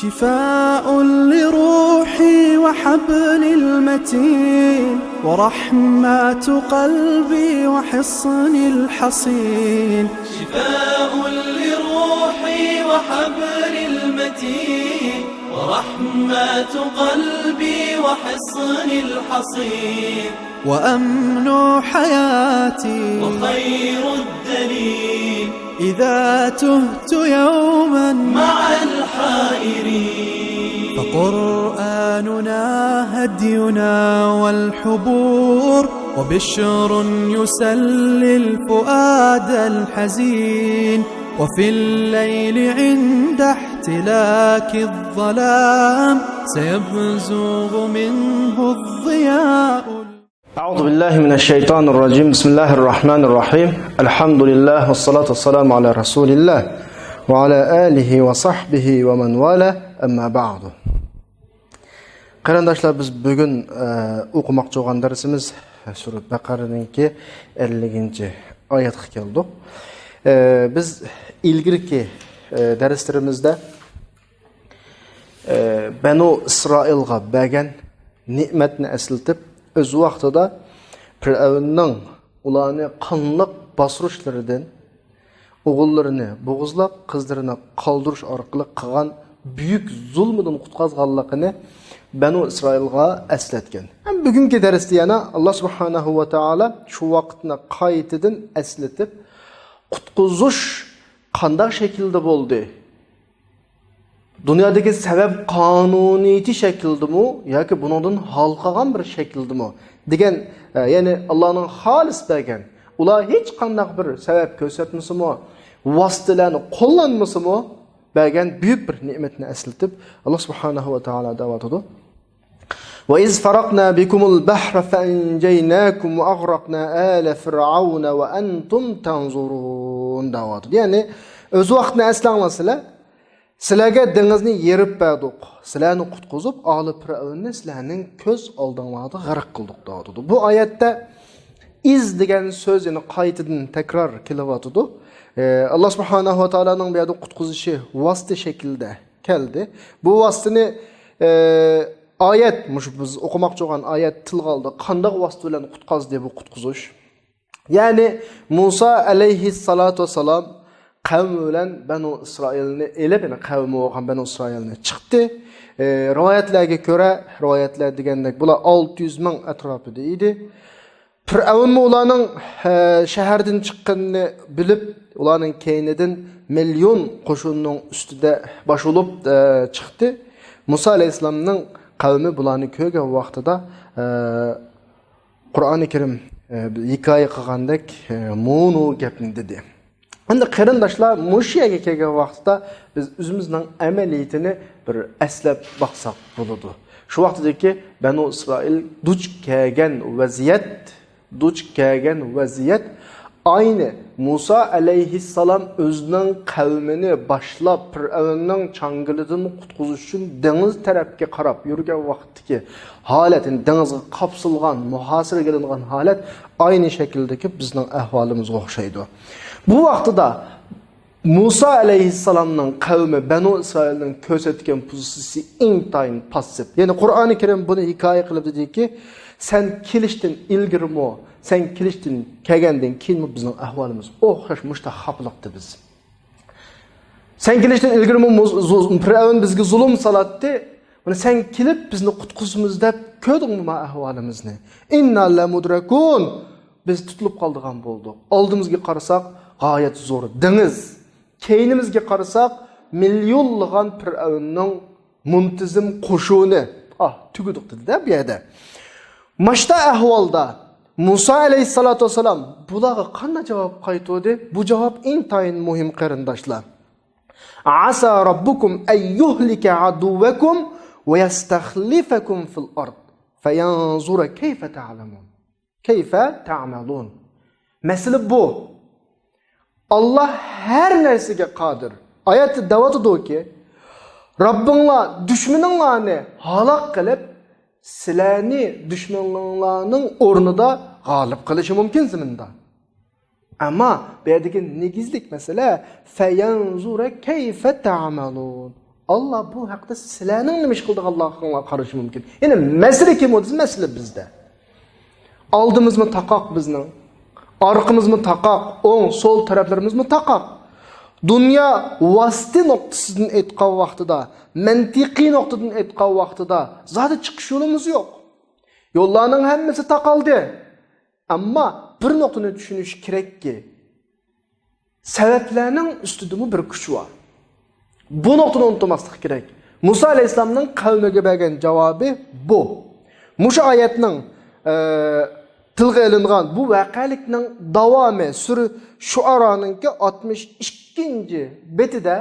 شفاء لروحي وحبل المتين ورحمة قلبي وحصن الحصين. شفاء لروحي وحبل المتين ورحمة قلبي وحصن الحصين. وأمن حياتي وخير الدليل إذا تهت يوما مع الحائرين. فقرآننا هدينا والحبور وبشر يسلي الفؤاد الحزين. وفي الليل عند احتلاك الظلام سيبزغ منه الضياء. أعوذ بالله من الشيطان الرجيم. بسم الله الرحمن الرحيم. الحمد لله والصلاة والسلام على رسول الله وعلى آله وصحبه ومن والاه. أما بعد. Qarindoshlar, biz bugun o'qimoqchi bo'lgan darsimiz Sura Baqaraninki 50-oyatga keldik. Biz ilgirki darslarimizda Banu İsrailga bergan ne'matni eslatib, öz vaqtida Firavunning ularni qanliq bosrishlaridan o'g'illarini bo'g'izlab, qizlarini qoldirish orqali qilgan buyuk zulmidan qutqazganligini Banu İsrailga eslatgan. Bugungi darsda yana Alloh subhanahu va taolo shu vaqtni qaytadan eslatib, qutqizish qanday shaklda bo'ldi? Dunyodagi sabab qonuniyati shakldimi yoki bundan halqagan bir shakldimi degan, ya'ni Allohning xolis bergan, ular hech qanday bir sabab ko'rsatmasimi, vositalarni qo'llanmasimi bergan buyuk bir ne'matni eslatib, Alloh subhanahu va taolo da'vatida وَإِذْ فَرَقْنَا بِكُمُ الْبَحْرَ فَأَنْجَيْنَاكُمْ وَأَغْرَقْنَا آلَ فِرْعَوْنَ وَأَنْتُمْ تَنْظُرُونَ da'vatida. Ya'ni o'z vaqtni eslanglar, sizlarga dengizni yerib berdik, sizlarni qutqizib, oli Firavunni sizlarning ko'z oldinglarda g'arq qildik da'vatida. Bu oyatda iz degan so'zini qaytadan takror kelyapti. Alloh subhanahu va taoloning bu yerda qutqizishi vosita shaklida keldi. Bu vositani oyat, biz o'qimoqchi bo'lgan oyat tilga oldi. Qanday vosita bilan qutqazdi bu qutqizish? Ya'ni Musa alayhissalatu vassalam qavmi bilan Banu İsrailni elib, qavmi bo'lgan Banu İsrailni chiqdi. Rivoyatlarga ko'ra, rivoyatlar degandek bular 600 ming atrofida edi. Firavun ularning shahardan chiqqanini bilib, ularning keynidan million qo'shinning ustida boshulib chiqdi. Musa alayhisalomning qavmi bularni ko'rgan vaqtida Qur'oni Karim hikoya qilgandek mo'nu gapni dedi. Endi qarindoshlar, mushiyaga kelgan vaqtda biz o'zimizning amaliyatini bir eslab baqsaq bo'ladi. Shu vaqtdagi Banu İsrail duch kelgan vaziyat aynı Musa alayhissalom o'zining qavmini boshlab Firavunning changilidan qutqizish uchun dengiz tarafga qarab yurgan vaqtdagi holatni, dengizga qapsilgan, muhosira qilingan holat aynı shakldagi bizning ahvolimizga o'xshaydi. Bu vaqtida Musa alayhissalomning qavmi Banu İsrailning ko'rsatgan pozitsiyasi intayin passiv. Ya'ni Qur'oni Karim buni hikoya qilib dediki, sen kelishdan ilgirmi, sen kelishdan kelgandan keyinmi bizning ahvolimiz o'xshash mushtaxablaqdi biz. Sen kelishdan ilgirmi Firavun bizga zulm salatdi. Buni sen kelib bizni qutqizimiz deb ko'rdingmi ahvolimizni? Inna la mudrakun. Biz tutilib qoldigan bo'ldik. Oldimizga qarasak g'oyat zo'r dengiz. Keynimizga qarasak millionlagan Firavunning muntizim qo'shuni. Tugudiq dedi-da bu yerda. Mashta ahvolda Musa alayhissalatu vassalam bularga qanday javob qaytardi? Bu javob intayin muhim qarindoshlar. Asa robbukum ay yuhlika aduwakum va yastakhlifakum fil ard fayanzura kayfa ta'lamun. Kayfa ta'malun. Mesele bu. Allah her narsaga qodir. Oyatda da'vatdir ki, Rabbinglar düşmaninglarni halok qilib, sizlarni düşmanlarning o'rnida g'olib qilishi mumkin zaminda. Ama bu yerdagi negizlik mesele fayanzura kayfa ta'malun. Allah bu haqda sizlarning nima ish qildiganligingizga qarashi mumkin. Ya'ni masala kim o'zi masala bizda. Oldimizmi taqoq bizning, orqamizmi taqoq, o'ng, so'l taraflarimizmi taqoq. Dünya vasıta noktasından etqan vaqtida, mantiqiy noktadan etqan vaqtida zaten chiqish yo'limiz yo'q. Yo'llarning hammasi taqaldi. Ammo bir nuqtani tushunish kerakki, sabablarning ustida bir kuch bor. Bu nuqtani unutmaslik kerak. Musa alayhisolamning qavmiga bergan javobi bu. Musha oyatning tilga ilingan bu vaqalikning davomi sura Shuaro'ningki 62-betida,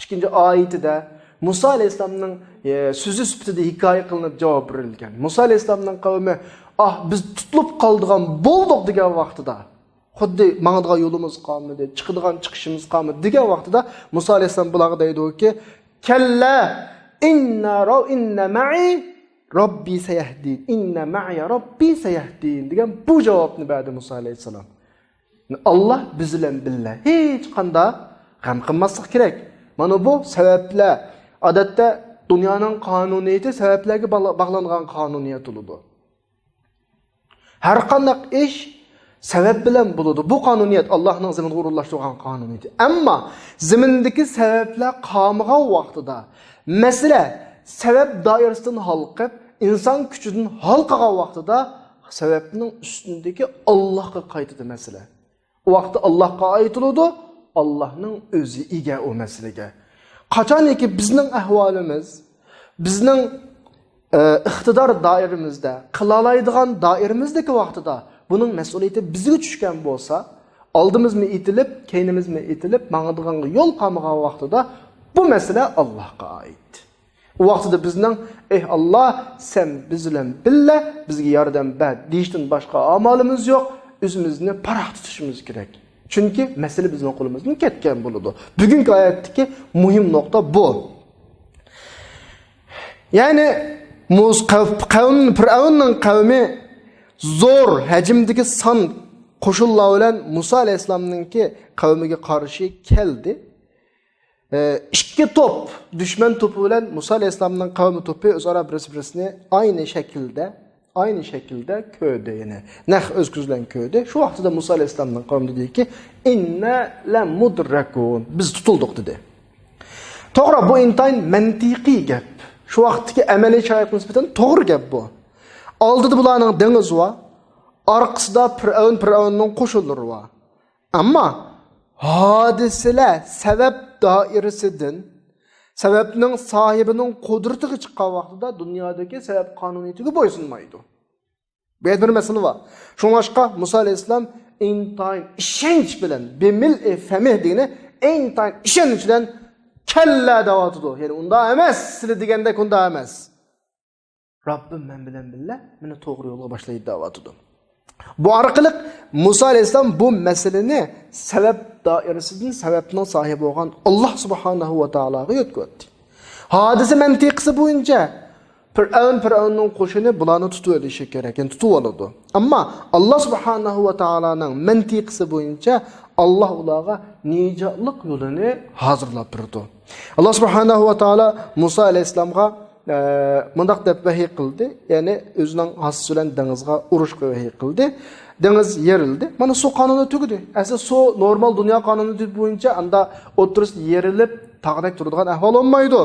2-oyatida Musa alayhisolamning so'zi sifatida hikoya qilinib javob berilgan. Musa alayhisolamning qavmi biz tutilib qoldigan bo'ldik degan vaqtida, xuddi mang'adigan yo'limiz qolmadi, chiqadigan chiqishimiz qolmadi degan vaqtida Musa alayhisolam bularga deydi-ki, "Kalla inna ma'i Robbi sayahdin. Inna ma'iya Robbi sayahdin" degan bu javobni berdi Musa alayhisolam. Allah biz bilan billa. Hech qanday g'am qilmaslik kerak. Mana bu sabablar odatda dunyoning qonuniyati sabablarga bog'langan qonuniyat bo'ladi. Har qanday ish sabab bilan bo'ladi. Bu qonuniyat Allohning zaminga o'rinlashtirgan qonuniyati. Ammo zamindagi sabablar qolmagan vaqtida, masala sabab doirasidan halqib, inson kuchidan halqagan vaqtida sababning ustundagi Allohga qaytadi masala. O vaqtda Allohga aytiladi, Allohning o'zi ega o masalaga. Qachonki bizning ahvolimiz, bizning iqtidor doiramizda, qila oladigan doiramizdagi vaqtida buning mas'uliyati bizga tushgan bo'lsa, oldimizmi etilib, keynimizmi etilib, mang'adigan yo'l qolmagan vaqtida bu masala Allohga oid. O vaqtida bizning Allah sen biz bilan billa bizga yordam ber deyishdan boshqa amalimiz yo'q. O'zimizni paroq tutishimiz kerak. Chunki masala bizning qo'limizdan ketgan bo'ladi. Bugungi oyatdagi muhim nuqta bu. Ya'ni Fir'avnning qavmi zo'r hajmdagi son qo'shinlar bilan Musa alayhisolamningki qavmiga qarshi keldi. İki top, düşman topu bilan Musa alayhisolamning qavmi to'pi o'zaro bir-birini aynı şekilde köyde yine. Nah öz gözlen köyde. Şu vaqtida Musa alayhisolamning qavmi dedi ki, "Inna la mudrakun." Biz tutulduk dedi. To'g'ri, bu intayin mantiqiy gap. Şu vaqtdagi amaliy sharoitga nisbatan to'g'ri gap bu. Oldida bularning dengiz var, orqasida Fir'avnning qo'shinlari var. Ammo hodisalar sabab doirasidan sebepning sahibining qudratiga chiqqan vaqtida dunyodagi sabab qonuniyatiga bo'ysunmaydi. Bu bir masala bor. Shuningga Musa alayhisolam intayin ishonch bilan bemil famih degani intayin ishonch bilan kalla davatidu. Ya'ni unda emas, sizlar deganda unda emas. Rabbim men bilan billa meni to'g'ri yo'lga boshlaydi davatidu. Bu orqali Musa alayhisolam bu masalani sabab doirasidan sababning sahibi bo'lgan Alloh subhanahu va taologa yetkazdi. Hodisa mantiqisi bo'yicha Fir'avnning qo'shini bularni tutib olishi kerak, yani tutib oladi. Ammo Alloh subhanahu va taoloning mantiqisi bo'yicha Alloh ularga nijotlik yo'lini hozirlab berdi. Alloh subhanahu va taolo Musa alayhisolamga mundaq deb vahiy qildi, ya'ni o'zining xossi bilan dengizga urushga vahiy qildi. Dengiz yerildi. Mana su qonuni tugdi. Asli su normal dunyo qonuni bo'yicha anda o'tiris yerilib, taqdak turadigan ahvol olmaydi.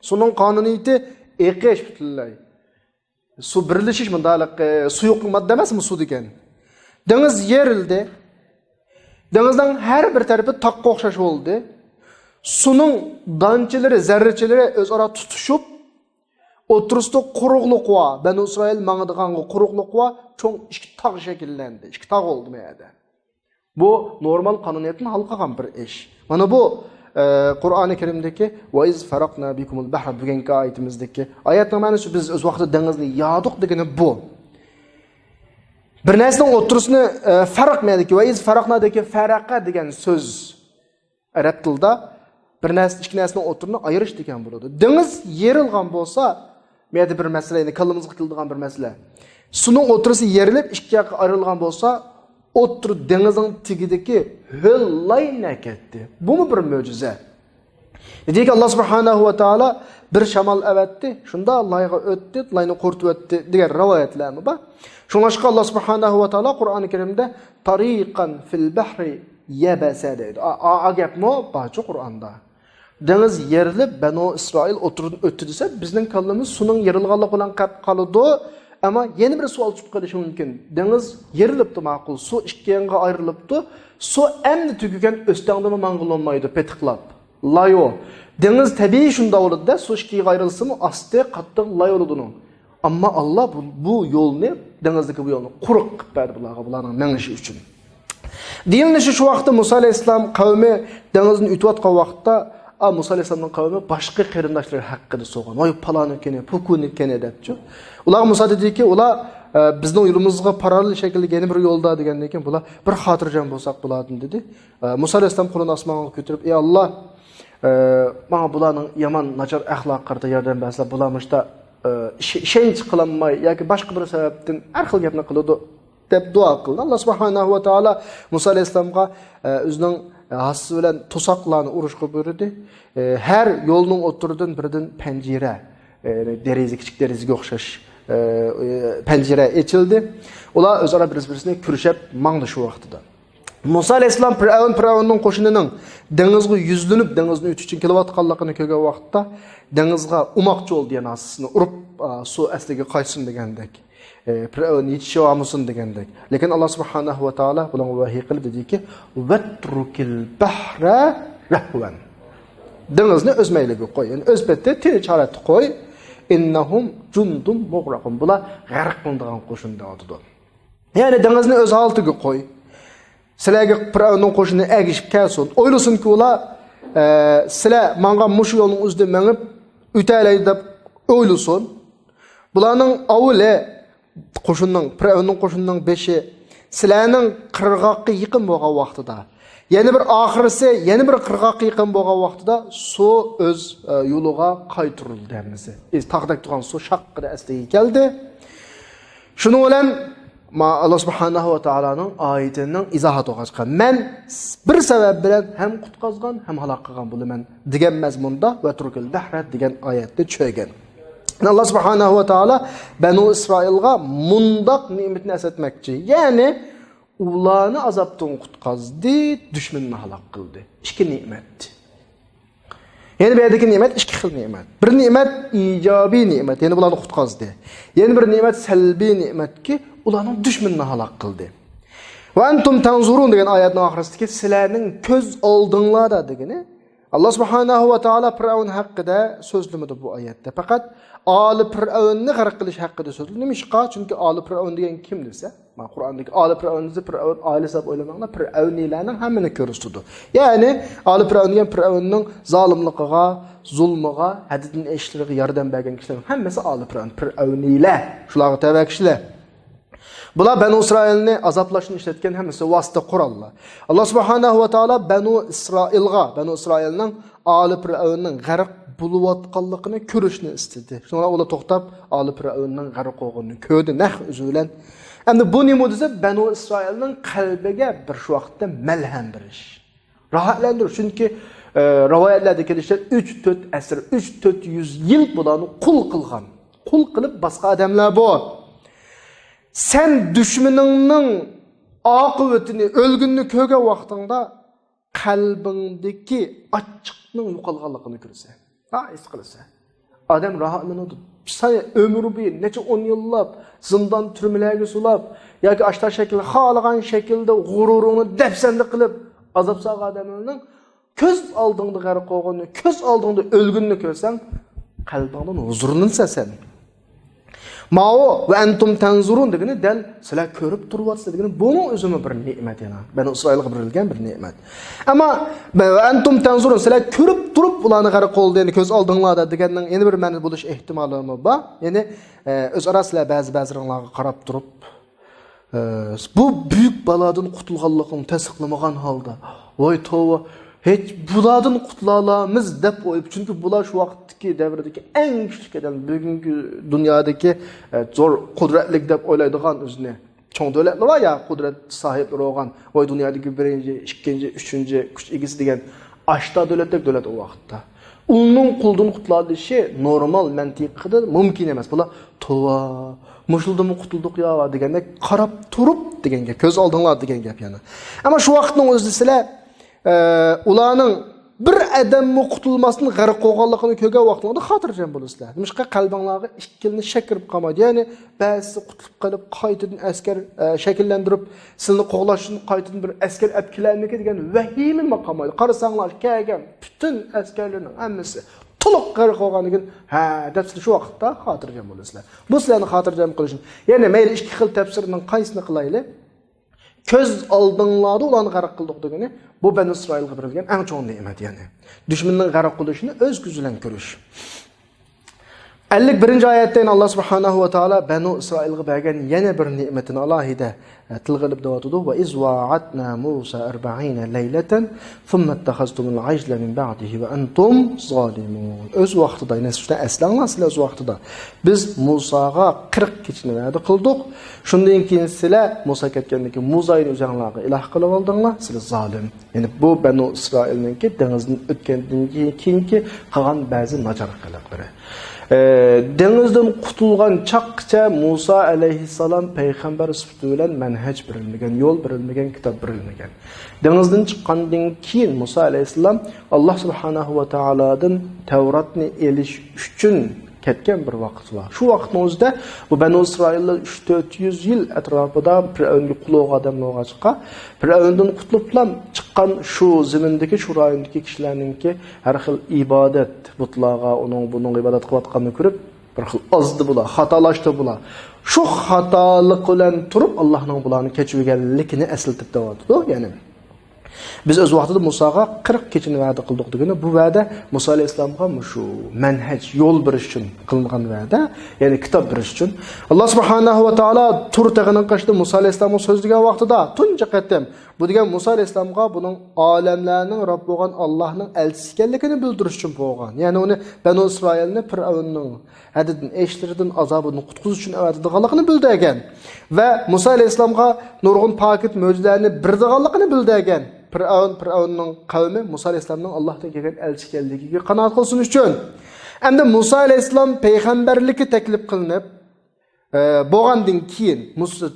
Suning qonuniyati eqish butunlay. Su birlashish mundalik suyuq modda emasmi su degan. Dengiz yerildi. Dengizning har bir tarafi taqqa o'xshash bo'ldi. Suning donchilari, zarrachilari o'zaro tutishib o'tirisda quruqliq va Banu İsrail mang'adigan quruqliq va cho'ng ikki tog' shakllandi. Ikki tog' oldi bu yerda. Bu normal qonuniyatni hal qilgan bir ish. Mana bu Qur'oni Karimdagi "Va iz faraqna bikumul bahr" degan oyatimizdagi oyatning ma'nosi biz o'z vaqtida dengizni yo'diq degani bu. Bir narsaning o'tirisini farq deydi. "Va iz faraqna" degan faraqa degan so'z arab tilida bir narsa ikki narsaning o'tirini ayirish degan bo'ladi. Dengiz yerilgan bo'lsa, bu yerda bir masala, ya'ni kallamizga keladigan bir masala. Suning o'tirisi yerilib ikki yoqqa ayrilgan bo'lsa, o'tir dengizning tigidagi ho'llayna ketdi. Bu mu bir mo'jiza? Dedi ki Allah subhanahu ve taala bir şamal evetti. Şunda Allah'a öttü, Allah'ını kurtu etti diğer rivayetlerimi var. Şunaşka Allah subhanahu ve taala Kur'an-ı Kerim'de tariqan fil bahri yebese dedi. Agap mı? Bahçe Kur'an'da. Deniz yerilip Banu İsrail oturun öttü dese bizning kallamiz sunun yerilganlik bilan qoladi. Ama yeni bir sual çıkıp qolishi mumkin. Deniz yerilibdi ma'qul, su ikkiga ayrilibdi. Su endi tugügen östangdimi mang'ulolmaydi petiqlab. Layo. Deniz tabii shunda bo'ladi-da, su ikkiga ayrilsa-mu asti qattiq layo bo'ladi. Amma Allah bu yo'lni, dengizdagi bu yo'lni quruq qilib berdi bularning menishi uchun. Deyilnishi shu vaqtda Musa alayhisalom qavmi dengizni o'tayotgan vaqtda Musa alayhisalomning qavmi boshqa qarindoshlari haqida so'rgan. Voy palonnikini, pukunikini debchi. Ular Musa dediki, ular bizning yo'limizga parallel shaklda yeni bir yo'lda degandan keyin bular bir xotirjam bo'lsak bo'ladi dedi. Musa alayhisalom qo'lini osmonga ko'tarib, "Ey Alloh, mana bularning yomon nachar axloqlarga yordam bersa, bularmishda ishonch qilinmay yoki boshqa bir sababdan har xil gapni qiladi" deb duo qildi. Alloh subhanahu va taolo Musa alayhisalomga o'zining hasi bilan to'soqlarni urishga buyurdi. Har yo'lning o'tiridan biridan panjira, deraza kichik derazaga o'xshash panjira ochildi. Ular o'zaro bir-birini kurashib mangdi shu vaqtida. Musa alayhisalom Firavunning qo'shinining dengizga yuzlanib dengizni o'tish uchun kelayotganligini ko'rgan vaqtda dengizga umoqchi bo'ldi yana asosini urib suv asliga qaytsin degandek. Firavun yetishib degandek. Lekin Alloh subhanahu va taolo bularga vahiy qilib dediki, "Vatrukil bahra rahwan." Dengizni o'z mayliga qo'y, ya'ni o'z betida tinchlikni qo'y. Innahum jundum mughraqun. Bular g'arq qilinadigan qo'shinda o'tadi. Ya'ni dengizni o'z holatiga qo'y. Sizlarga Firavunning qo'shini agishib kelsin. O'ylasinki ular sizlar menga mushu yo'lning o'zida menib o'taylaydi deb o'ylasin. Bularning avvali qo'shinning Firavunning qo'shinining beshi sizlarning qirg'oqqa yaqin bo'lgan vaqtida, yana bir oxirisi yana bir qirg'oqqa yaqin bo'lgan vaqtida suv o'z yo'liga qaytarildi demisi. Taqdak turgan suv shaqqida astiga keldi. Shuning bilan Allah subhanahu va taolaning oyatining izohati chiqqan. Men bir sabab bilan ham qutqazgan, ham halok qilgan bo'laman degan mazmunda va turkil bahra degan oyatni tushirgan. Allah subhanahu va taolo Banu Isroilga mundaq ne'matni eslatmoqchi. Ya'ni ularni azobdan qutqazdi, dushmanni halok qildi. Ikki ne'mat. Ya'ni bu yerdagi ne'mat ikki xil ne'mat. Bir ne'mat ijobiy ne'mat, ya'ni ularni qutqazdi. Yana bir ne'mat salbiy ne'matki, ularning dushmanni halok qildi. Va antum tanzurun degan oyatning oxirisidagi sizlarning ko'z oldinglarda degani Allah subhanahu va taolo Firavun haqida so'zlamadi bu oyatda. Faqat Ali Firavunni g'arq qilish haqida so'zladi. Nimishqa? Chunki Ali Firavun degan kim desa, men Qur'ondagi Ali Firavunni Firavun oilasi deb o'ylamanglar, Firavuniylarning hammani ko'rsatdi. Ya'ni Ali Firavun degan Firavunning zolimligiga, zulmiga, hadidin eshlariga yordam bergan kishilar hammasi Ali Firavun, Firavuniylar, shularga tava kishilar. Bular Banu İsrailni azoblashni ishlatgan hammasi vosita qurollar. Alloh subhanahu va taolo Banu İsrailning Ali Firavunning g'arq bo'layotganligini ko'rishni istadi. Shunga ular to'xtab Ali Firavunning g'arq bo'lganini ko'rdi, nah o'zi bilan. Endi bu nima desa Banu İsrailning qalbiga bir shu vaqtda malham berish. Rohatlantirish, chunki rivoyatlarda kelishicha 3-4 asr, 3-400 yil bularni qul qilgan. Qul qilib boshqa odamlar bor. Sen düşmanının oqibatini o'lgunni ko'rgan vaqtingda qalbingdagi ochiqning yo'qolganligini ko'rsan. His qilsan. Odam rohatlanadi. Sen ömrü bo'yi necha 10 yillab zindon turmalarga sulab yoki ashtar shaklda xohlagan shaklda g'ururini dafsanda qilib azob solgan odamning ko'z oldingda g'arq bo'lganini, ko'z oldingda o'lgunni ko'rsang, qalbingdan huzurlansa sen. Mao ve entum tanzurun degani dal sizlar ko'rib turyapsiz degani bu o'zimi bir ne'mat yana. Banu Isroilga berilgan bir ne'mat. Ammo ve entum tanzurun sizlar ko'rib turib ularni g'arq qildi, ya'ni ko'z oldinglarda deganning yana bir ma'no bo'lish ehtimoli bor. Ya'ni o'zaro sizlar ba'zi-ba'zilarga qarab turib bu büyük baladan qutulganligini tasdiqlamagan holda voy tova hiç bulardan qutulamiz deb o'yib, chunki bular shu vaqtdagi davrdagi eng kuchli odam, bugungi dunyodagi zo'r qudratli deb o'ylaydigan o'zini cho'ng davlatlar var ya, qudrat sohiblari bo'lgan, voy dunyodagi 1-chi, 2-chi, 3-chi kuch egasi degan 8 davlatdek davlat o vaqtda. Ulning quldan qutuladishi normal mantiqida mumkin emas. Bular tova, mushuldan qutuldik ya deganda qarab turib degan gap, ko'z oldinglar degan gap yana. Ammo shu vaqtning o'zida sizlar ularning bir adamni qutulmasdan g'arq qo'yganligini ko'rgan vaqtlarda xotirjam bo'lasizlar. Nimishqa qalbingizga ikkilni shakirib qolmaydi. Ya'ni ba'zi qutulib qolib, qaytadan askar shakllantirib, sizni qo'g'lashni qaytadan bir askar apkilarniki degan vahima maqomida. Qarasanglar, kelgan butun askarlarning hammasi to'liq g'arq qo'yganligini, ha, deb shu vaqtda xotirjam bo'lasizlar. Bu sizlarni xotirjam qilish. Ya'ni mayli ikki xil tafsirning qaysini qilaylik? Köz aldığınlarda ulanı g'arq qildik degani bu Bani Isroilga berilgan eng cho'ng ne'mat yani. Düşmanning g'arq qilishini o'z ko'zi bilan ko'rish. 51-oyatda Allah subhanahu va taolo Bani Isroilga bergan yana bir ne'matini alohida tilg'ilib deyotdi. Va iz wa'atna Musa 40 laylatan thumma ittakhaztumul ajla min ba'dihi va antum zalimun. O'z vaqtida, ya'ni shuni eslanglar sizlar o'z vaqtida. Biz Musaga 40 kechini va'da qildik. Shundan keyin sizlar Musa ketgandan keyin Musa'ni o'zinglarga iloh qilib oldinglar, sizlar zolim. Ya'ni bu Bani Isroilningki dengizdan o'tgandan keyingi qilgan ba'zi nojarliklari. Dengizden qutulgan çaqça Musa aleyhisselam peygamber sıfatı bilen manhaj berilmegen, yol berilmegen, kitap berilmegen. Dengizden çıqqandan keyin Musa aleyhisselam Allah subhanahu wa ta'aladan Tevratni elish üçün ketken bir vaqt var. Şu vaqtın o'zida bu Bani Isroillar 300-400 yil atrofida Fir'avnga quloq odamlarga chiqqan, Fir'avndan qutulib chiqqan shu zimindagi, shu rayondagi kishilarningki har xil ibodat butlarga, buning ibodat qilayotganini ko'rib, bir xil ozdi bular, xatolashdi bular. Shu xatolik bilan turib Allohning bularni kechirganligini eslatib deyapti, ya'ni biz o'z vaqtida Musaga 40 kechini va'da qildik degani bu va'da Musa alayhisalomga shu manhaj, yo'l berish uchun qilingan va'da, ya'ni kitob berish uchun. Alloh subhanahu va taolo tur tag'ining qashida Musa alayhisalomga so'zlagan vaqtida tunji qatam bu degan Musa alayhisalomga buning olamlarning Robb bo'lgan Allohning elchisi ekanligini bildirish uchun bo'lgan. Ya'ni uni Bani Isroilni Fir'avnning hadidan, eshlaridan, azobidan qutqizish uchun avadiganligini bildirgan va Musa alayhisalomga nurg'un pokit mo'jizalarni berdiganligini bildirgan. Fir'avnning qavmi Musa alayhisalomning Allohdan kelgan elchi ekanligiga qanoat qilsin uchun. Endi Musa alayhisalom payg'ambarlikka taklif qilinib bo'lgandan keyin,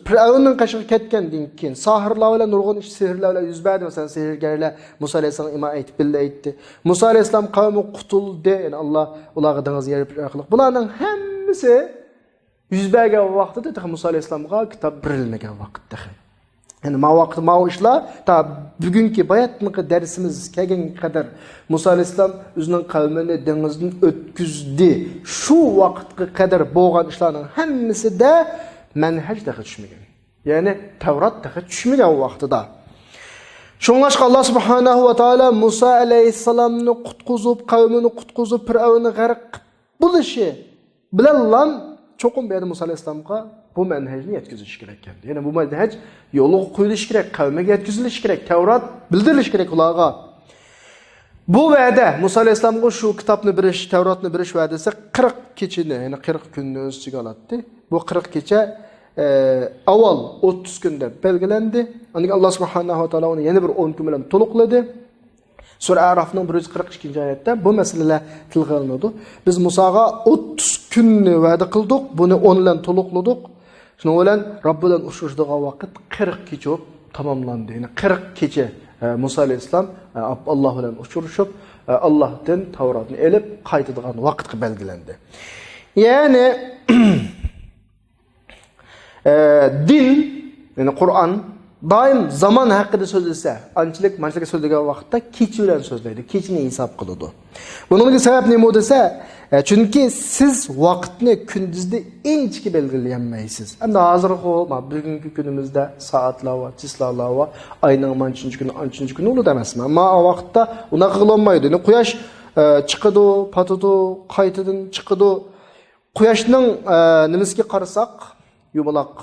Fir'avnning qashiga ketgandan keyin sohirlar bilan nurg'un sehrlar bilan yuz berdi. Masalan, sehrgarlar Musa alayhisalom imo aytib bildi aytdi. Musa alayhisalom qavmi qutuldi. Ya'ni Alloh ularga dengiz yerib qilib. Bularning hammasi yuz bergan vaqtida Musa alayhisalomga kitob berilmagan vaqtda. Yani ma işlar ta bugünkü bayatlıkı dersimiz kelgen kadar Musa aleyhisselam özünün kavmini dengizden ötküzdü. Şu vaktki kadar boğan işlerin hemmisi de menhec dahi düşmegen. Yani Tevrat dahi düşmegen o vaktida. Şunlaşka Allah subhanahu wa ta'ala Musa aleyhisselamını kutkuzup, kavmini kutkuzup, Fir'avnı g'arq buluşu bilen lan çokum bir Musa aleyhisselam'a bu menhecini yetkiziliş gerek. Yani bu menhec yolu koyuluş gerek, kavme yetkiziliş gerek, Tevrat bildiriliş gerek ulağa. Bu vədə Musa aleyhisselam'a şu kitabını biriş, Tevratını biriş vədəsi 40 keçini, yani 40 gününü öz içine alattı. Bu 40 keçe aval 30 günde belgelendi. Ancak Allah subhanahu wa ta'ala onu yeni bir 10 gün bilen tolukladı. Sura Araf'ın 142. ayette bu meseleler tilgə alındı. Biz Musa'ga 30 gününü vədə qıldık, bunu 10 ile tolukladık. Şunu olan Rabbidan uçuşduğu vakit 40 gece tamamlandı. Yani 40 gece Musa aleyhisselam Allah ile uçuşup Allah'tan Tevrat'ını elip kaytıdığın vakit belgelendi. Yani din, yani Kur'an daim zaman hakkında sözlese, mançılık söylediği vakitte keçi ile sözleydi. Keçini hesap kılıyordu. Bunun sebep ne dese? Çünkü siz vaktini gündüzde en çiki belgileyemeysiz. Hem de hazır olma, bugünkü günümüzde saatler var, çisler var, ayının mançıncı günü olur demezsin. Ama o vakitte ona kılınmaydı. Yani kuyaş çıkıdı, patıdı, kaytıdın, çıkıdı. Kuyaşның немеске қарасақ, юмалақ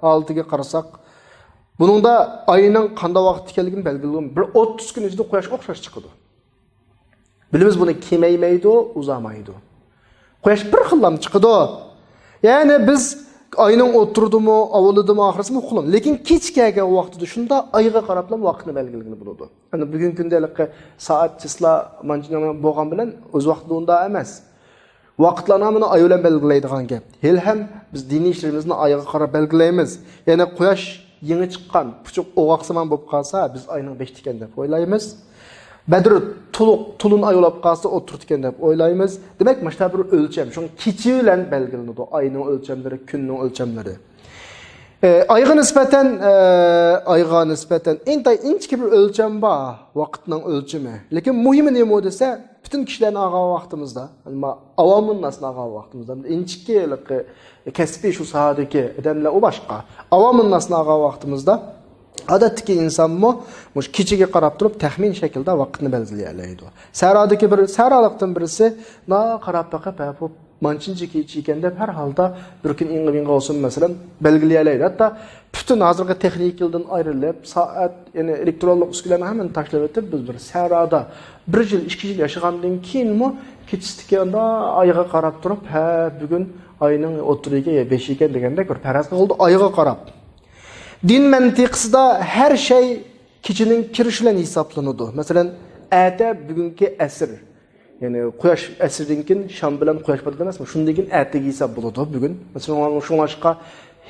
алтыға қарасақ, бұның да айының қанда вақыт екенлігін белгілеген бір 30 күн ішінде құяш оқшаш çıkıdı. Bilimiz bunu kemeymaydı, uzamайды. Құяш бір қылдан çıkıdı. Yani biz ayının oturdu mu, avılıdı mı, ahırsı mı uqulum. Lekin kechga vaqtida shunda ayga qarablam vaqtni belgilagan bo'ladi. Yani bugungi kundalik soat chisla manchinaman bo'lgan bilan o'z vaqtida unda emas. Vaqtlarni hamını ay bilan belgilaydigan gap. Hel ham biz diniy ishlarimizni ayga qarab belgilaymiz. Yani quyosh yangi chiqqan, puchuq o'g'aqsiman bo'lib qolsa, biz ayning 5 ekan deb o'ylaymiz. Badr tulun ayolab qalsa o'tirdi ekan deb o'ylaymiz. Demak, mana bir o'lcham, shu kechi bilan belgilanadi. Ayning o'lchamlari, kunning o'lchamlari. Ayga nisbatan inchki bir o'lcham bor, vaqtning o'lchami. Lekin muhimi nima desa, bütün kişilerin ağa vaqtimizda, avamın nasıl ağa vaqtimizda, inchki kasbiy shu sahadagi odamlar o başqa. Avamın nasıl ağa vaqtimizda odatdagi insonmi mush kechiga qarab turib taxmin shaklda vaqtni belgilaydi. Saradagi bir saralikdan birisi na qarab baqib manchinchi kechi ekan deb har holda bir kun inga olsun masalan belgilaydi. Hatta bütün hozirgi texnik yildan ayrilib, soat, yani elektronlik uskunalarni hammasini tashlab o'tib biz bir sarada 1 yil, 2 yil yashagandan keyinmi kechikanda ayga qarab turib, ha bugun ayning o'tiriga 5 ekan deganda bir faraz qildi ayga qarab. Din mantiqsida her şey kechining kirishi bilan hisoblanadi. Masalan, ata bugungi asr, yani quyosh asrdan keyin sham bilan quyosh botadi emasmi? Shundan keyin ataga hisob bo'ladi bugun. Masalan, shunga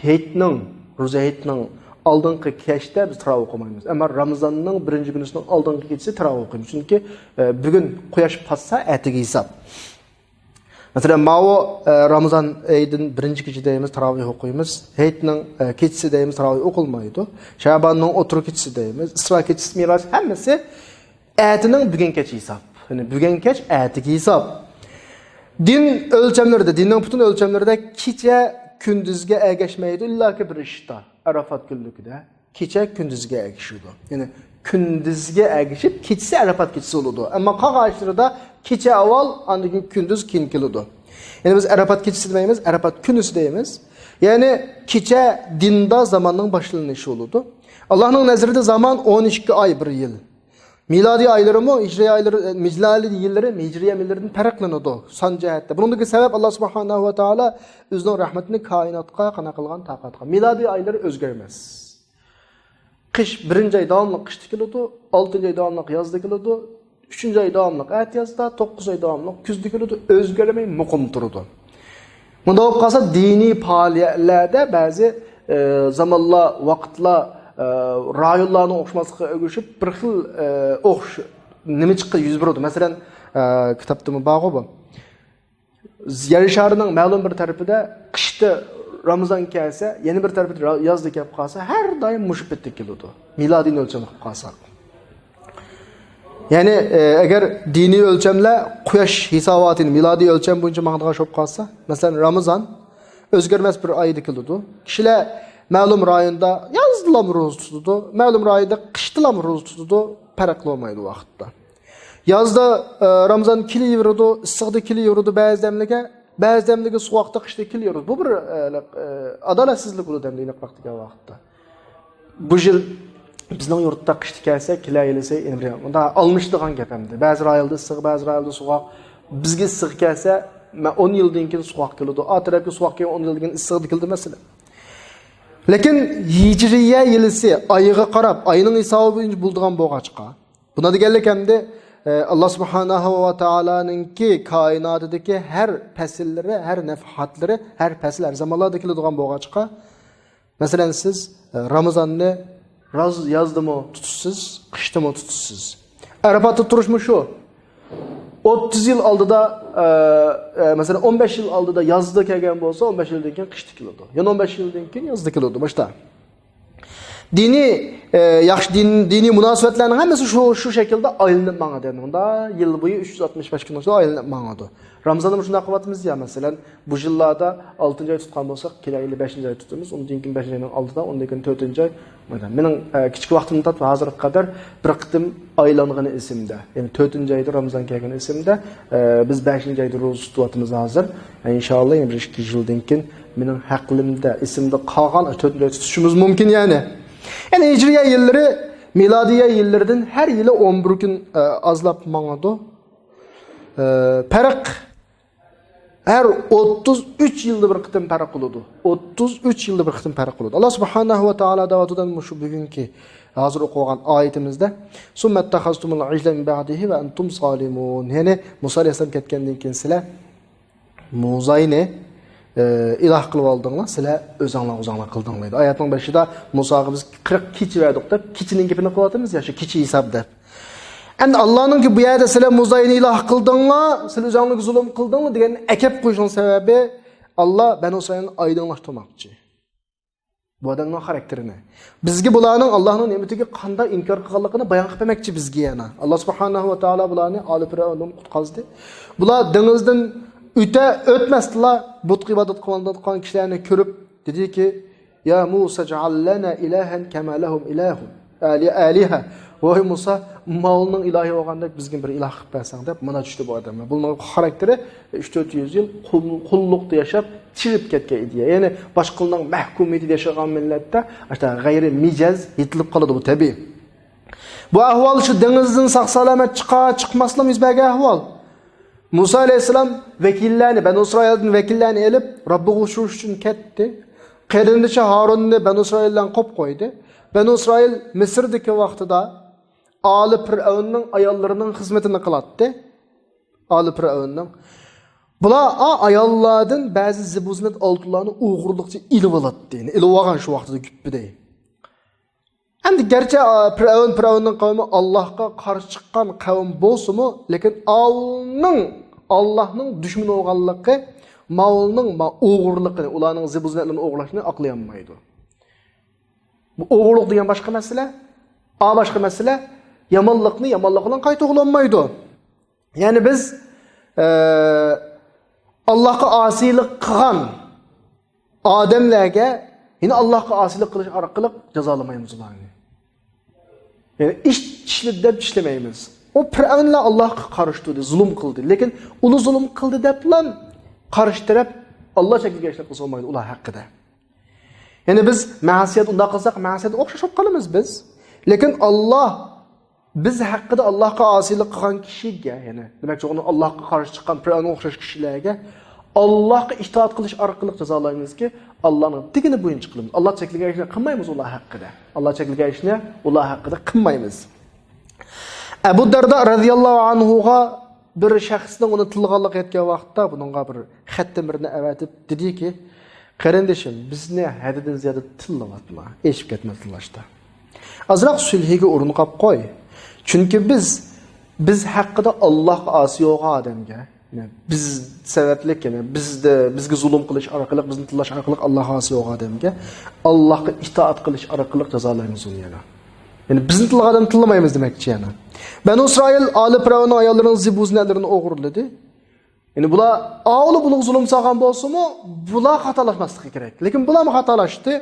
hayitning, ro'za hayitning oldingi kechda biz tarovih o'qimaymiz. Ammo Ramazonning 1-kunisining oldingi kechida tarovih o'qiymiz. Chunki bugun quyosh patsa ataga hisob. Mesela Mao Ramazan ayının 1. gecedeyimiz taravih okuyumuz. Heytinin keçisideyimiz taravih okulmaydı. Şaban'ın otur keçisideyimiz. İsra keçisi, Miraç hemmesi ayetinin bugün keçi hesap. Yani bugün keç ayetiki hesap. Din ölçemleri de, dinin bütün ölçemleri de keçe kündüzge ergeçmeydi. İlla ki bir işte. Arafat güllükü de. Keçe kündüzge ergeçiyordu. Yani kündüzge ergeçip keçisi Arafat keçisi olurdu. Ama kağaçları da kecha avval, andan keyin kunduz keyin keladi. Yani biz Arafat kechisi demaymiz, Arafat kunisi deymiz. Yani kecha dinda zamanning boshlanishi bo'ladi. Allohning nazarida zaman 12 oy 1 yil. Milodiy oylarimi, hijriy oylar, milodiy yillari, hijriy yillaridan farqlanadi son jihatda. Buningdagi sabab Alloh subhanahu va taolo o'zining rahmatini koinotga qana qilgan taqatga. Milodiy oylar o'zgarmas. Qish 1-oy davomli qishda keladi, 6-oy davomli yozda keladi. 3-oy davomli at yazda, 9-oy davomli kuzda keladi, o'zgarmay muqim turadi. Bunda bo'lib qolsa diniy faoliyatlarda ba'zi zamonlar, vaqtlar, rayonlarning o'xshamasligiga ergashib bir xil o'xsh nima chiqib yuz beradi. Masalan, kitobda bor bu. Yer sharining ma'lum bir tarafida qishda Ramazon kelsa, yana bir tarafida yozda kelib qolsa, har doim mushbitda keladi. Milodiy o'lcham qilib qolsak. Yani eğer dini ölçemle quyosh hisobatini milodiy ölçem bo'yicha maqdaga sho'p qolsa, masalan Ramazon o'zgarmas bir oyda keladi. Kishilar ma'lum rayonda yozdilam ro'za tutadi, ma'lum rayonda qishdilam ro'za tutadi, farq qilmaydi vaqtda. Yozda Ramazon kelaveradi, issiqda kelaveradi ba'zidamlarga sovuqda qishda kelaveradi. Bu bir adolatsizlik bo'ladi diniy vaqtda. Bu yil bizning yurtda qishda kelsa, kelayilsa, endi unda almışdigan gap hamda. Ba'zi rayonda issiq, ba'zi rayonda sovuq. Bizga issiq kelsa, 10 yildan keyin sovuq keladi. Atrofga sovuq kelgan 10 yildan keyin issiq keldi masalan. Lekin hijriya yilisi ayga qarab, ayning hisobi bo'yicha bo'ldigan bo'lg'achqa. Buna deganlik hamda Allah subhanahu va taolaninki koinotidagi har fasllari, har nafhatlari, har fasl, har zamonlarda keladigan bo'lg'achqa. Masalan siz Ramazonni yazdımı tututsuz, qishdimi tututsuz. Arafatda turishmi shu? 30 yil oldida, mesela 15 yil oldida yozda kelgan bo'lsa, 15 yildan keyin qishda keladi. Yana 15 yildan keyin yozda keladi. Boshda. Yaxshi diniy munosabatlarning hammasi shu shaklda aylanib mangadi. Unda yil bo'yi 365 kun aylanib mangadi. Ramazonda shunday qilyapmiz ya, masalan, bu yillarda 6-oy tutgan bo'lsak, kelayli 5-oy tutamiz. Undan keyin 5-oyning oldida, undan keyin 4-oy. Mening kichik vaqtimda hozirga qadar bir qitim aylangani esimda. Ya'ni 4-oyda Ramazon kelgan esimda, biz 5-oyda ro'za tutyapmiz hozir. Inshaalloh 2 yildan keyin mening haqlimda esimda qolgan 4-oy tutishimiz mumkin yani. Yani hijriya yillari milodiy yillaridan har yili 11 kun azlab mangadi. Farq Her 33 yılda bir kıtım para kılıdı. 33 yılda bir kıtım para kılıdı. Allah subhanahu ve taala davatudan şu bugünkü hazır okuyan ayetimizde "Summa takhastumul ijla min ba'dihi ve entum zalimun." Yani Musa aleyhisselam ketkendan keyin sizlar Musa'yı ilah kılıp aldığınız sizlar özаңlar kıldыңlar deydi. Ayetning başında Musa'ga biz 40 keçi verdik deb, keçinin gepini qilyapmiz ya, şu keçi hesap deb. Endi Allah'ın ki bu yerde sizlar Musa'yı ilah kıldыңlar, sizlar özаңlarga zulm kıldыңlar degan akep qo'yishning sebebi Allah Banu İsrailni aydınlaştırmoqchi. Bu adamның xarakterini. Bizge bularning Allah'ның nemetiga qanday inkor qilganligini bayon qilib bermoqchi bizga yana. Allah subhanahu va taolo bularni Ali Firavundan qutqazdi. Bular dengizdan o'tmasdilar, but ibodat qilgan kishilarni ko'rib dediki, "Ya Musa ja'al lana ilahan kama lahum ilahun." Aliha. Voy Musa, Mavlning ilohi bo'lganda bizga bir iloh qilib bersang deb mana tushdi bu odamlar. Buning xarakteri 3-400 yil qulluqda yashab, chirib ketgan edi. Ya'ni boshqalarning mahkumiyatida yashagan millatda asta g'ayri mijaz yetilib qoladi bu tabiiy. Bu ahvol shu dengizdan sog'-salomat chiqmaslik yuzbaga ahvol. Musa alayhisalom vakillarni, Banu İsraildan vakillarni elib, Robbiga ushurish uchun ketdi. Qarindishi Harunni Banu İsraildan qo'yib qo'ydi. Banu İsrail Misrdagi vaqtida Ali Firavunning ayollarining xizmatini qilatdi. Ali Firavunning. Bular ayollardan ba'zi zibuznat oltinlarni o'g'irlikcha ilib oladi. Ilib olgan shu vaqtida güppidey. Endi gerçi Firavunning qavmi Allohga qarshi chiqqan qavm bo'lsa-mu, lekin Allohning dushmani bo'lganligi, Mavlning o'g'irligini, ularning zibuznatlarini o'g'irlashni aqlayolmaydi. Bu o'g'irlik degan boshqa masala, boshqa masala yamonlikni bilan qayta o'g'irlanmaydi. Ya'ni biz Allohga osiylik qilgan odamlarga yine Allohga osiylik qilish orqali jazolamaymiz ularni. Yani ish deb ishlamaymiz. O Firavunlar Allohga qarshi turdi, zulm qildi. Lekin uni zulm qildi deb bilan qarshi taraf Alloh shakliga ishlab qilsa olmaydi ular haqida. Yani biz ma'siyat unda qilsak, ma'siyat o'xshashib qolamiz biz. Lekin Alloh biz haqida Allohga osiylik qilgan kishiga, yani demakki uni Allohga qarshi chiqqan Firavunga o'xshash kishilarga Allohga itoat qilish orqali jazolaymizki, Allohning digini bo'yicha qilamiz. Alloh chekligan ishni qilmaymiz ular haqida. Alloh chekligan ishni ular haqida qilmaymiz. Abu Darda radhiyallohu anhuga bir shaxsning uni tilg'anlik etgan vaqtda buningga bir xatdan birini avatib dediki, "Qarindishim, bizni hadidan ziyada tillayapma, eshib ketmas tillashda. Azroq sulhiga o'rin qolib qo'y. Chunki biz haqida Allohga osiy bo'lgan odamga biz sabablik yani bizga zulm qilish orqali, bizni tillash orqali Allohga osiy bo'lgan odamga Allohga itoat qilish orqali jazolaymiz uni yana. Yani bizni tillagan odam tillamaymiz demakchi yana. Banu İsrail Ali Firavunning ayollarining zibuznatlarini o'g'irladi. Yani bular ağlı bunu zulüm sağan bolsa-mu, bular xatalaşmaslığı gerek. Lekin bular mı xatalaştı?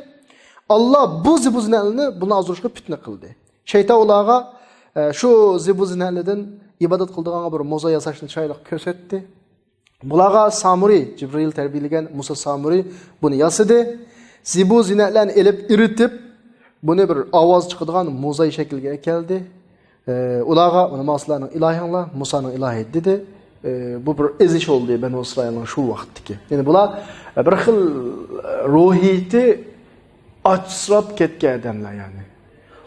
Allah bu zibuznatlarni buni azurishga fitna qildi. Şeytan ularga şu zibuznatlardan ibodat qildigan bir moza yasashni chiroyli ko'rsatdi. Bularga Samuri, Jibril tarbiyalagan Musa Samuri buni yasadi. Zibuznatlarni elib iritib, buni bir ovoz chiqadigan moza shakliga keldi. Ularga "Mana sizlarning ilohinglar, Musaning ilohi" dedi. Bu bir ezish oldu Banu İsrailning şu vaqtdagi. Yani bular bir xil ruhiyati açsirab ketgan odamlar yani.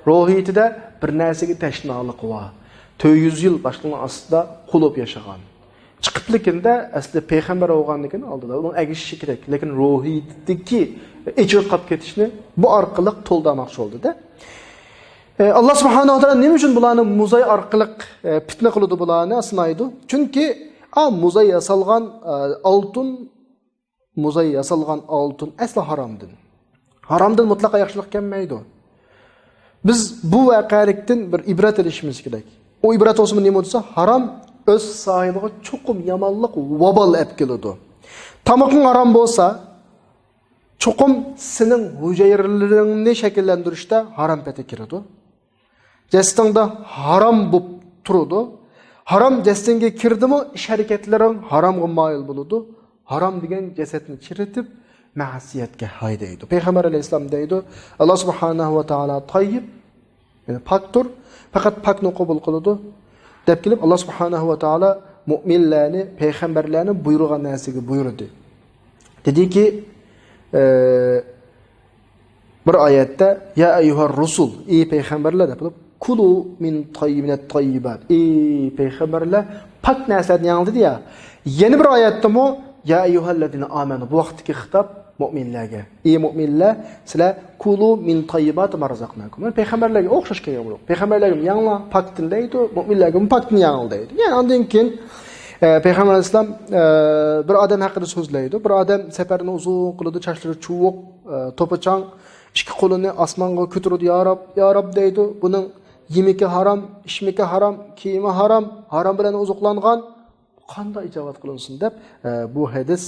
Ruhiyatida bir narsaga tashnalik var. 400 yil boshqalarning ostida qulub yashagan. Chiqibligida asli payg'ambar bo'lganligini oldida uning agishishi kerak. Lekin ruhiyatdagi echir qolib ketishni bu orqali to'ldirmoqchi bo'ldi-da. Allah subhanahu wa taala nima uchun bularni muzay orqali fitna qildi bularni asnaydi? Chunki muzay yasalgan oltin asli haromdir. Haromdan mutlaqo yaxshilik kelmaydi. Biz bu voqealikdan bir ibrat olishimiz kerak. O ibrat olsa nima bo'lsa, harom o'z sohibiga cho'qim yomonlik vabol olib keladi. Tamoqning harom bo'lsa, cho'qim sening hujayralarni shakllantirishda harom pata kiradi. Jastingda harom bo'lib turadi. Harom jastingga kirdimi, ish harakatlaring haromga moyil bo'ladi. Harom degan jasadni chiritib, ma'siyatga haydaydi. Payg'ambar alayhisalom deydi, Alloh subhanahu va taolo tayyib, ya'ni pokdir, faqat pokni qabul qiladi. Deb kelib Alloh subhanahu va taolo müminlarni, peygamberlarni buyurgan narsaga buyurdi. Dediki bir ayette ya eyyuhar rusul ey peygamberler deb kulu min tayyibat tayyibat ey peygamberler pak narsalarni yangildi ya. Yeni bir ayette mo ya eyyuhallazina amanu bu vaqtdagi xitob mu'minlarga. Ey mu'minlar, sizlar kulu min tayyibat ma razaqnakum. Peygamberlarga o'xshash kelgan bu. Peygamberlarga yangla paktin deydi, mu'minlarga paktin yangil deydi. Yani ondan keyin Peygamber Aleyhisselam bir adam haqida so'zlaydi. Bir adam safarni uzun qiladi, chachlari chuvuq, to'pachang, ikki qo'lini osmonga ko'taradi, ya Rob deydi. Buning yemiki haram, ishmiki haram, kiyimi haram, haram bilan ozuqlangan. Qanday ijobat qilinsin deb bu hadis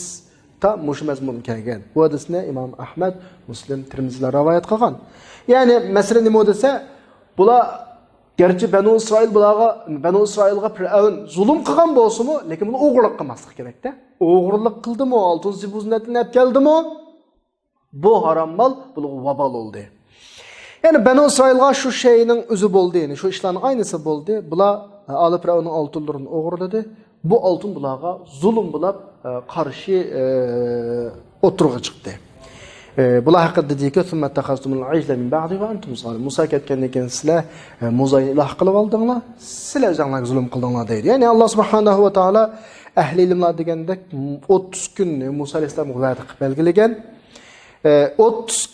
ta mush mazmun kelgan. Bu hadisni Imom Ahmad, Muslim, Tirmizilar rivoyat qilgan. Ya'ni masala nima desa, bular gerçi Banu İsrailga Firavun zulm qilgan bo'lsa-mu, lekin buni o'g'irlik qilmaslik kerak-da. O'g'irlik qildimi, oltin zibuznatini olib keldimi? Bu haram mal, bu vabal oldu. Yani Banu İsrailga şu şeyinin özü oldu, yani şu işlerin aynısı oldu. Bular alıp Firavun'un altınlarını o'g'irladi. Bu altın bulağa zulm bulab qarşı oturğa çıktı. Bular haqida dediki, "Summa takhastumul ijla min ba'di wa antum zalim." Musa ketgandan keyin sizlar Musa'yı ilah qilib oldinglar, sizlar o'zinglarga zulm qildinglar deydi. Ya'ni Alloh subhanahu va taolo ahli ilmlar degandek 30 kunni Musa alayhisolamga va'da qilib belgilagan. 30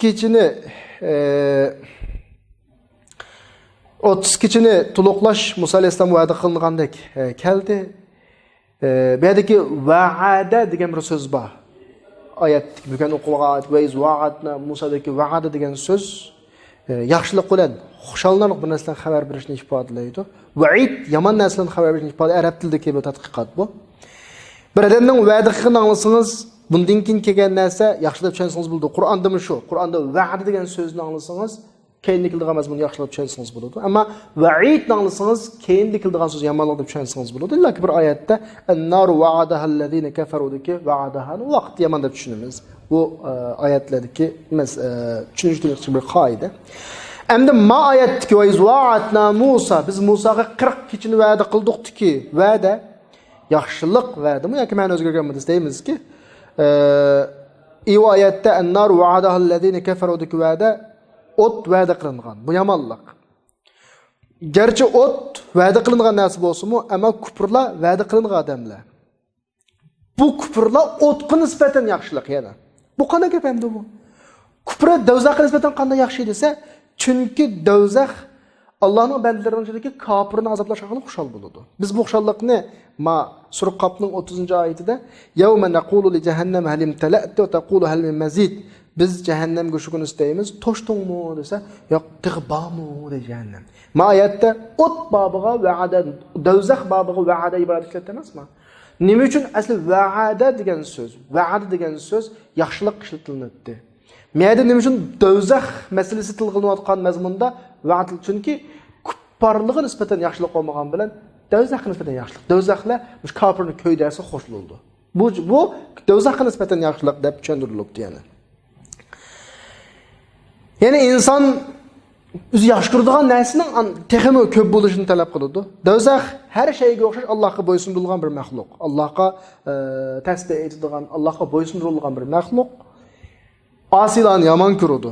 kechini to'liqlash Musa alayhisolam va'da qilgandek keldi. Bu yerdagi va'ada degan bir so'z bor. Ayet bugun o'qilgan ve iz va'adna Musa'dagi va'ada degan so'z yaxshilik bilan xushallik bir narsadan xabar berishni ifodalaydi. Va'id yomon narsadan xabar berishni ifodalaydi. Arab tilidagi bir tadqiqot bu. Bir odamning va'da qilganini anglasangiz, bundan keyin kelgan narsa yaxshilab tushunsangiz bo'ladi. Qur'onda shu. Qur'onda va'da degan so'zni anglasangiz, keyingi qildigan mazmun yaxshilab tushunsangiz bo'ladi. Ammo va'id anglasangiz, keyingi qildigan so'z yomonlik deb tushunsangiz bo'ladi. Lekin bir oyatda an-nar wa'adaha allazina kafaru deki va'adaha vaqt yomon deb tushunamiz. Bu oyatlardagi tushunishlik bir qoida. Endi ma oyatdagi va iz wa'adna Musa biz Musaga 40 kechini va'da qildikki, va'da yaxshilik va'dimi yoki ma'no o'zgarganmi deymizki, bu oyatda an-nar wa'adaha allazina kafaru deki va'da ot va'da qilingan. Bu yomonlik. Gerçi ot va'da qilingan narsa bo'lsa-mu, ammo kufrlar va'da qilingan odamlar. Bu kufrlar otga nisbatan yaxshilik yana. Bu qanday gap endi bu? Kufr dozaqqa nisbatan qanday yaxshi desa, chunki dozaq Allohning bandalarining ichidagi kofirni azoblash haqida xushal bo'ladi. Biz bu xushallikni ma Surah Qafning 30-oyatida "Yawma naqulu li jahannam hal imtala'ta wa taqulu hal min mazid." Biz cehennemge şu gün isteyimiz, toştun mu dese, yok tıgba mı de cehennem. Ma ayette ot babıga va'ada, dövzak babıga va'ada ibadet işletemez mi? Nime için asli va'ada degen söz, yaxşılık işletilmekti. Meyde nime için dövzak meselesi tılgılınatkan mezmunda va'ad, çünkü kupparlığı nispeten yaxşılık olmagan bilen, dövzak nispeten yaxşılık. Dövzakla, kafirni köy dersi hoşlu oldu. Bu dövzak nispeten yaxşılık deyip çöndürülüptü yani. Yani insan o'zi yaxshi ko'radigan narsaning texmi ko'p bo'lishini talab qiladi. Dozaq har shayga o'xshash Allohga bo'ysundirilgan bir maxluq. Allohga tasbih etadigan, Allohga bo'ysundirilgan bir maxluq. Asilarni yomon ko'radi.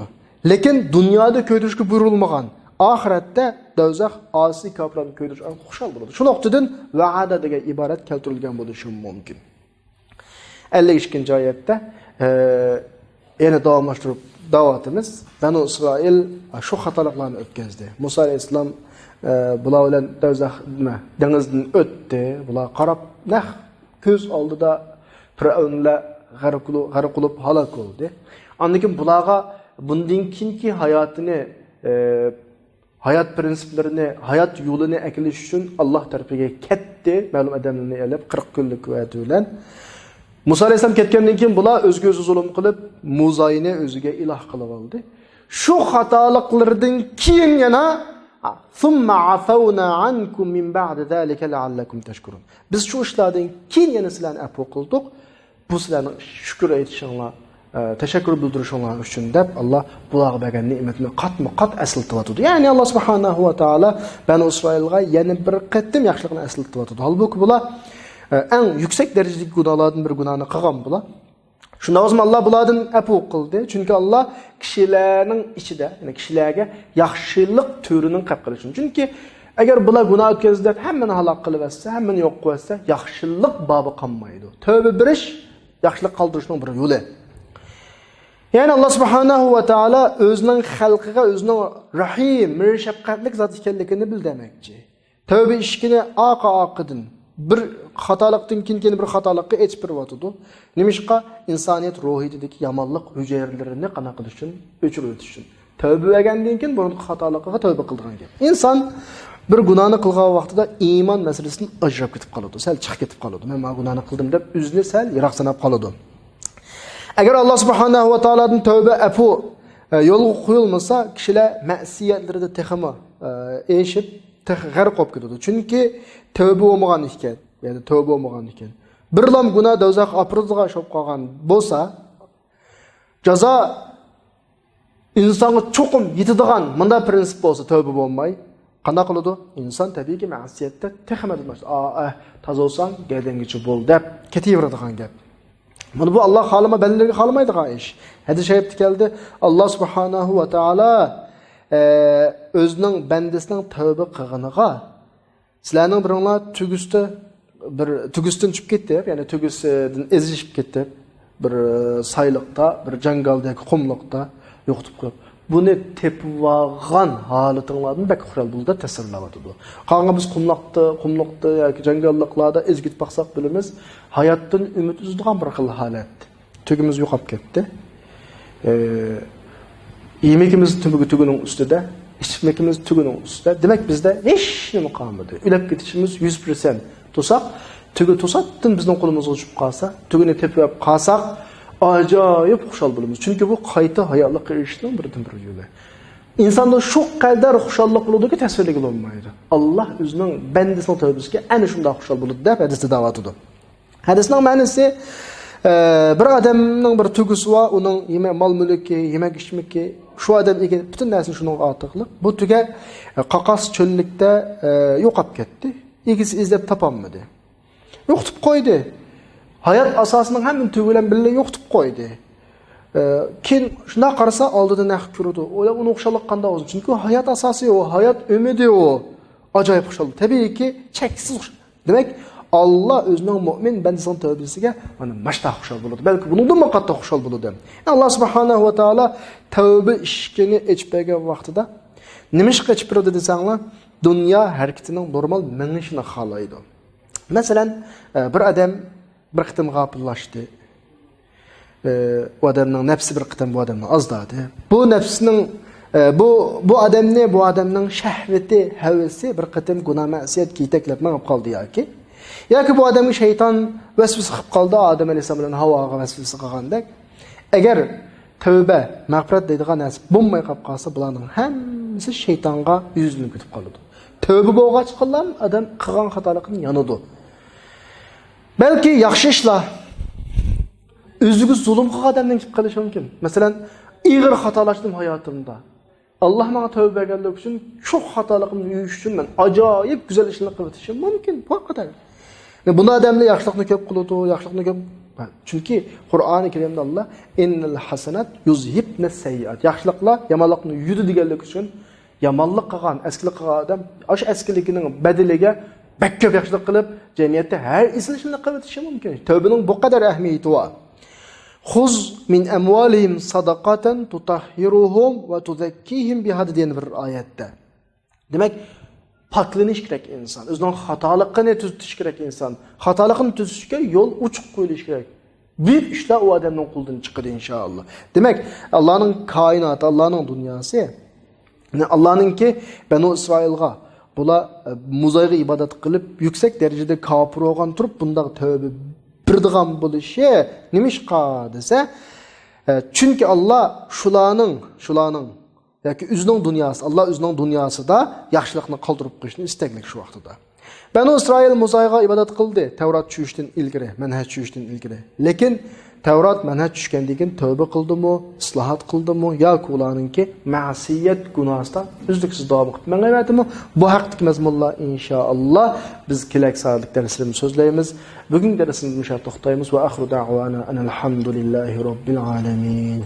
Lekin dunyoda ko'ydirishga buyurilmagan. Oxiratda dozaq asi kofirlarni ko'ydirishga xushal bo'ladi. Shu nuqtadan va'ada degan iborat keltirilgan bo'lishi mumkin. 52-oyatda yana davomlashtirib davatimiz Banu İsrail şu hatalıklarını ötkazdi. Musa Aleyhisselam bular bilan dengizdan o'tdi. Bular qarab ko'z oldida Firavunlar g'arq qilib halok bo'ldi. Ondan keyin bularga bundan keyingi hayotini, hayot prinsiplarini, hayot yo'lini akilish uchun Alloh tarafiga ketdi. Ma'lum odamlarni elib 40 kunlik va'da bilan Musa Aleyhisselam ketgandan keyin bular o'ziga o'zi zulm qilib, Musa'yni o'ziga iloh qilib oldi. Shu xatoliklardan keyin yana "Summa afawna ankum min ba'di zalika la'allakum tashkurun." Biz shu ishlardan keyin yana sizlarni afv qildik. Bu sizlarning shukr aytishinglar, tashakkur bildirishinglar uchun deb Alloh bularga bergan ne'matni qatma-qat aslityapti. Ya'ni Alloh subhanahu va taolo Banu Isroilga yana bir qatim yaxshilikni aslityapti. Halbuki bular eng yüksek derecedeki günahlardan bir günahını qilgan bular. Shunda o'zim Alloh bulardan afu qildi. Chunki Alloh kishilarning ichida, ya'ni kishilarga yaxshilik turining qilib qilish uchun. Chunki agar bular gunoh o'tkazib hammani halok qilib olsa, hammani yo'q qilib olsa, yaxshilik bobi qolmaydi. Tövbe berish yaxshilik qoldirishning bir yo'li. Yani Allah subhanahu wa ta'ala özünün xalqiga özünün rahim, shafqatlik zot ekanligini bildirmoqchi. Tövbe ishkini aqidin bir xatolikdan keyin bir xatolikka etib beriyotdi. Nimishqa insoniyat ruhiyatidagi yomonlik hujayralarni qana qilish uchun, o'chirib o'tish uchun. Tövbe qilgandan keyin burun xatoligiga tövbe qilgan gap. İnson bir gunohni qilgan vaqtida iymon masalasidan ajrab ketib qoladi, sal chiqib ketib qoladi. Men bu gunohni qildim deb o'zini sal yiroq sanab qoladi. Agar Allah subhanahu wa ta'aladan tövbe afu yo'lga qo'yilmasa, kishilar ma'siyatlarida texma eshib, g'arq bo'lib ketadi. Chunki tövbe bo'lmagan ekan, ya'ni tövbe bo'lmagan ekan. Bir lam gunoh do'zax aprozga sho'p qolgan bo'lsa, jazo insonga cho'qim yetadigan bunda prinsip bo'lsa, tövbe bo'lmay, qanday qiladi? Inson tabiiyki ma'siyatda texmadi. Toza bo'lsang, geldengichi bo'l deb ketaveradigan gap. Bunu bu Allah halama benlerine halamaydigan ish. Hadis şerifte geldi. Allah subhanahu wa ta'ala özünün bendesining tövbe qilganiga sizlarning biringlar tugusdan chiqib ketdi, ya'ni tugusdan ezishib ketdi. Bir sayliqda, bir jangaldagi qumliqda yo'qotib qo'yib. Buni tepvagan holatinglardan bak xural bulda tasirlamadı. Qanqa biz qumliqda yoki jangalliqlarda ezgit baqsaq bilamiz, hayotdan umid uzdigan bir xil holat. Tugimiz yo'qolib ketdi. Yemekimiz tuguning ustida, ichmekimiz tuguning ustida. Demak bizda hech nima qolmadi. Ulab ketishimiz 100% to'saq, tugi to'satdan bizning qo'limizga tushib qolsa, tugini tepib qolsak, acayip xushal bo'lamiz. Chunki bu qayta hayotga erishishning bir yo'li. İnsanda şu qadar xushallik bo'ladi-ki, tasvirlab bo'lmaydi. Alloh o'zining bandasining tavbasiga ana shunday xushal bo'ladi deb hadisda da'vat etdi. Hadisning ma'nosi bir odamning bir tugusi va uning yemak mol-mulki, yemak ichmaki, shu odam ekan butun narsani shunga ortiqlik. Bu tuga qaqas cho'llikda yo'qolib ketdi. Egisi izlab topolmadi. Yo'qotib qo'ydi. Hayat asasının hemen tügülen bile yo'qotib qo'ydi. Keyin shuna qarasa oldida naq ko'rdi. O'la uni xushalik qanday olsin? Chunki hayat asasi o, hayat umidi o. Ajoyib xushalik. Tabiiyki cheksiz. Demak, Allah o'zining mu'min bandasining tavbasiga mana mashta xushal bo'ladi. Balki bundan ham qattiq xushal bo'ladi. Allah subhanahu va taolo tavba ishkini echpagan vaqtida nima ish qilib beradi desanglar, dunyo harakatining normal minishini xohlaydi. Masalan, bir odam bir qitim g'afillaşdı. Bu adamning nafsi bir qitim bu adamni azdadi. Bu nafsning bu adamning shahvati, havasi bir qitim gunoh ma'siyat kiytaklab mangib qoldi yoki bu odamga shayton vasvasa qilib qoldi, Odam alayhisalom bilan Havoga vasvasa qilgandek. Agar tavba, mag'firat deydigan narsa bo'lmay qolib qolsa, bularning hammasi shaytonga yuzlanib ketib qoladi. Tavba bo'lgach qilgan odam qilgan xatolikni yanadi. Belki yaxshi ishlar o'ziga zulm qilgan odamdan kelib qolishi mumkin. Masalan, ig'ir xatolashdim hayotimda. Alloh menga tavba berganlik uchun shu xatoligimni yuvish uchun men ajoyib go'zal ishlar qilib o'tishim mumkin. Bu qadar. Bunda odamlar yaxshilikni ko'p qiladi, yaxshilikni ko'p. Chunki Qur'oni Karimda Alloh innal hasanat yuzhibna sayyiat. Yaxshiliklar yomonlikni yudi deganlik uchun yomonlik qilgan, eskilik qilgan odam o'sha eskiligining badaliga bak ko'p yaxshilik qilib, jamiyatda har ishni qilib o'tishi mumkin. Tavbaning bu qadar ahamiyati bor. Xuz min amwalihim sadaqatan tutahhiruhum va tuzakkihim biha degan bir oyatda. Demak, paklanish kerak inson. O'zining xatoligini tuzatish kerak inson. Xatoligini tuzatishga yo'l ochiq qo'yish kerak. Büyük ishlar u odamning qo'lidan chiqadi inshaalloh. Demak, Allohning koinoti, Allohning dunyosi, Allohningki Banu Isroilga bular muzayga ibodat qilib, yuksak darajada kofir bo'lgan turib, bunda tavba birdigan bo'lishi nimishqa desa, chunki Alloh shularning yoki o'zining dunyosi, Alloh o'zining dunyosida yaxshilikni qoldirib qo'yishni istaklik shu vaqtida. Banu İsrail Musa'ga ibadat qildi, Tavrat tushishdan ilgari, manhaj tushishdan ilgari. Lekin Tavrat manhaj tushgandan keyin tavba qildimi, islohot qildimi yoki ularningki ma'siyat gunohida uzluksiz davom qilib mangayaptimi? Bu haqdagi mazmunlar inshaalloh biz kelak soatlik darslarimizni so'zlaymiz. Bugungi darsimizni shu yerda to'xtaymiz va axiru da'vana alhamdulillahi robbil alamin.